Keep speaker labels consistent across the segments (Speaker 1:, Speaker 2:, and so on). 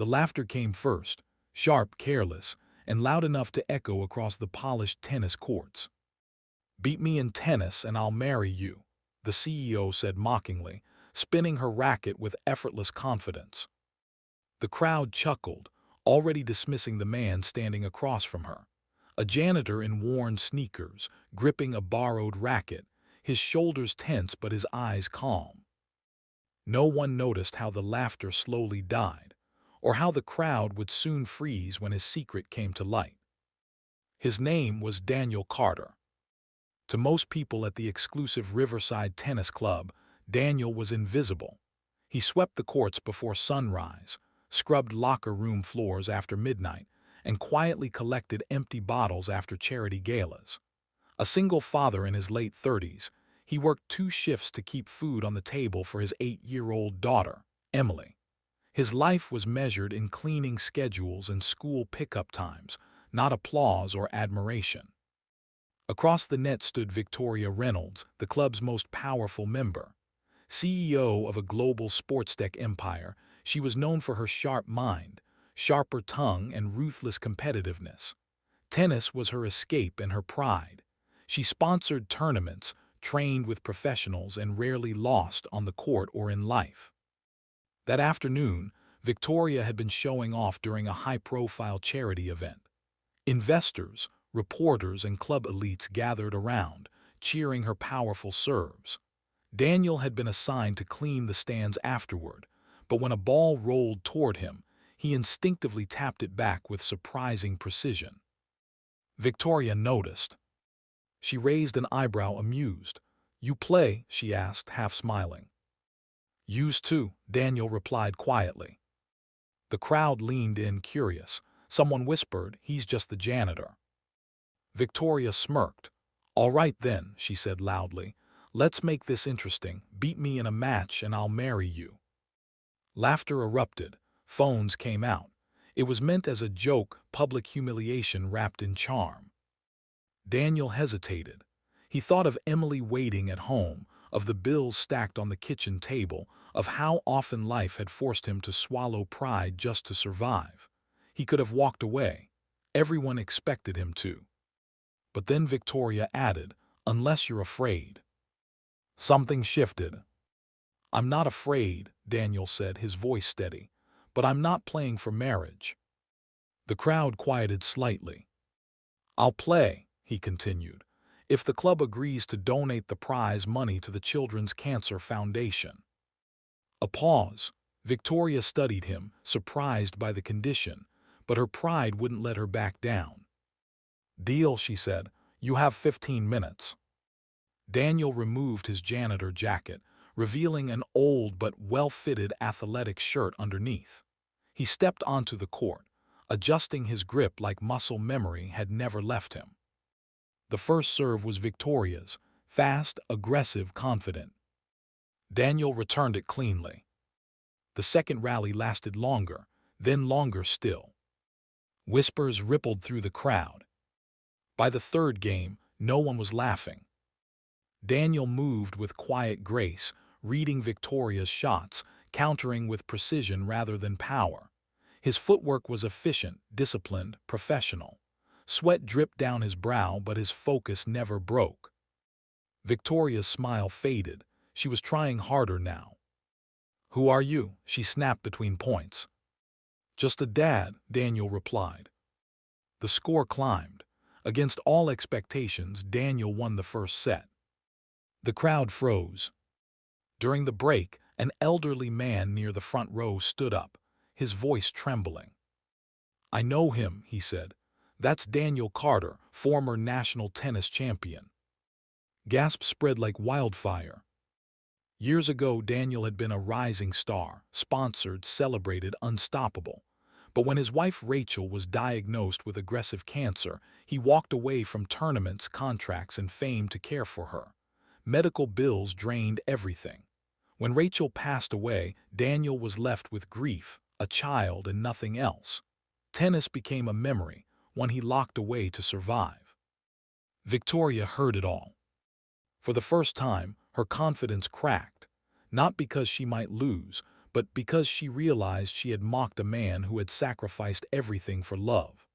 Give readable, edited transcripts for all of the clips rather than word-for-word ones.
Speaker 1: The laughter came first, sharp, careless, and loud enough to echo across the polished tennis courts. "Beat me in tennis and I'll marry you," the CEO said mockingly, spinning her racket with effortless confidence. The crowd chuckled, already dismissing the man standing across from her. A janitor in worn sneakers, gripping a borrowed racket, his shoulders tense but his eyes calm. No one noticed how the laughter slowly died, or how the crowd would soon freeze when his secret came to light. His name was Daniel Carter. To most people at the exclusive Riverside Tennis Club, Daniel was invisible. He swept the courts before sunrise, scrubbed locker room floors after midnight, and quietly collected empty bottles after charity galas. A single father in his late 30s, he worked 2 shifts to keep food on the table for his 8-year-old daughter, Emily. His life was measured in cleaning schedules and school pickup times, not applause or admiration. Across the net stood Victoria Reynolds, the club's most powerful member. CEO of a global sports tech empire, she was known for her sharp mind, sharper tongue, and ruthless competitiveness. Tennis was her escape and her pride. She sponsored tournaments, trained with professionals, and rarely lost on the court or in life. That afternoon, Victoria had been showing off during a high-profile charity event. Investors, reporters, and club elites gathered around, cheering her powerful serves. Daniel had been assigned to clean the stands afterward, but when a ball rolled toward him, he instinctively tapped it back with surprising precision. Victoria noticed. She raised an eyebrow, amused. "You play?" she asked, half smiling. "Used to," Daniel replied quietly. The crowd leaned in, curious. Someone whispered, "He's just the janitor." Victoria smirked. "All right then," she said loudly. "Let's make this interesting. Beat me in a match and I'll marry you." Laughter erupted. Phones came out. It was meant as a joke, public humiliation wrapped in charm. Daniel hesitated. He thought of Emily waiting at home, of the bills stacked on the kitchen table, of how often life had forced him to swallow pride just to survive. He could have walked away. Everyone expected him to. But then Victoria added, "Unless you're afraid." Something shifted. "I'm not afraid," Daniel said, his voice steady, "but I'm not playing for marriage." The crowd quieted slightly. "I'll play," he continued, "if the club agrees to donate the prize money to the Children's Cancer Foundation." A pause. Victoria studied him, surprised by the condition, but her pride wouldn't let her back down. "Deal," she said. "You have 15 minutes." Daniel removed his janitor jacket, revealing an old but well-fitted athletic shirt underneath. He stepped onto the court, adjusting his grip like muscle memory had never left him. The first serve was Victoria's, fast, aggressive, confident. Daniel returned it cleanly. The second rally lasted longer, then longer still. Whispers rippled through the crowd. By the third game, no one was laughing. Daniel moved with quiet grace, reading Victoria's shots, countering with precision rather than power. His footwork was efficient, disciplined, professional. Sweat dripped down his brow, but his focus never broke. Victoria's smile faded. She was trying harder now. "Who are you?" she snapped between points. "Just a dad," Daniel replied. The score climbed. Against all expectations, Daniel won the first set. The crowd froze. During the break, an elderly man near the front row stood up, his voice trembling. "I know him," he said. "That's Daniel Carter, former national tennis champion." Gasps spread like wildfire. Years ago, Daniel had been a rising star, sponsored, celebrated, unstoppable. But when his wife Rachel was diagnosed with aggressive cancer, he walked away from tournaments, contracts, and fame to care for her. Medical bills drained everything. When Rachel passed away, Daniel was left with grief, a child, and nothing else. Tennis became a memory, one he locked away to survive. Victoria heard it all. For the first time, her confidence cracked, not because she might lose, but because she realized she had mocked a man who had sacrificed everything for love.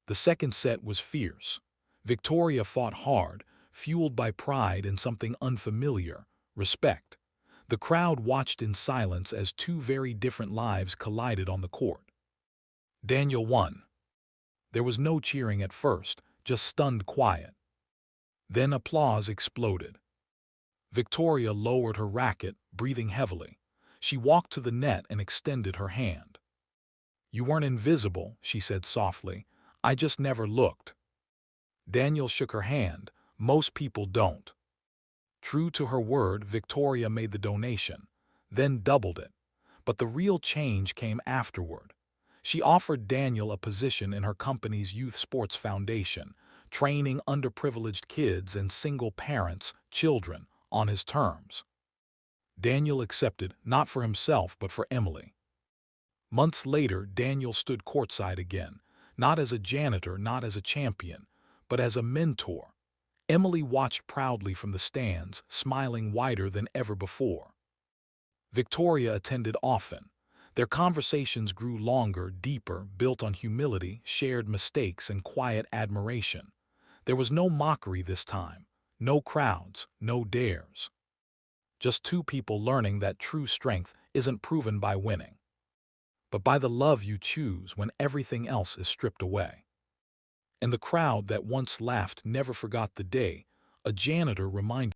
Speaker 1: The second set was fierce. Victoria fought hard, fueled by pride in something unfamiliar, respect. The crowd watched in silence as two very different lives collided on the court. Daniel won. There was no cheering at first, just stunned quiet. Then applause exploded. Victoria lowered her racket, breathing heavily. She walked to the net and extended her hand. "You weren't invisible," she said softly. "I just never looked." Daniel shook her hand. "Most people don't." True to her word, Victoria made the donation, then doubled it. But the real change came afterward. She offered Daniel a position in her company's youth sports foundation, training underprivileged kids and single parents, children, on his terms. Daniel accepted, not for himself but for Emily. Months later, Daniel stood courtside again, not as a janitor, not as a champion, but as a mentor. Emily watched proudly from the stands, smiling wider than ever before. Victoria attended often. Their conversations grew longer, deeper, built on humility, shared mistakes, and quiet admiration. There was no mockery this time, no crowds, no dares. Just two people learning that true strength isn't proven by winning, but by the love you choose when everything else is stripped away. And the crowd that once laughed never forgot the day a janitor reminded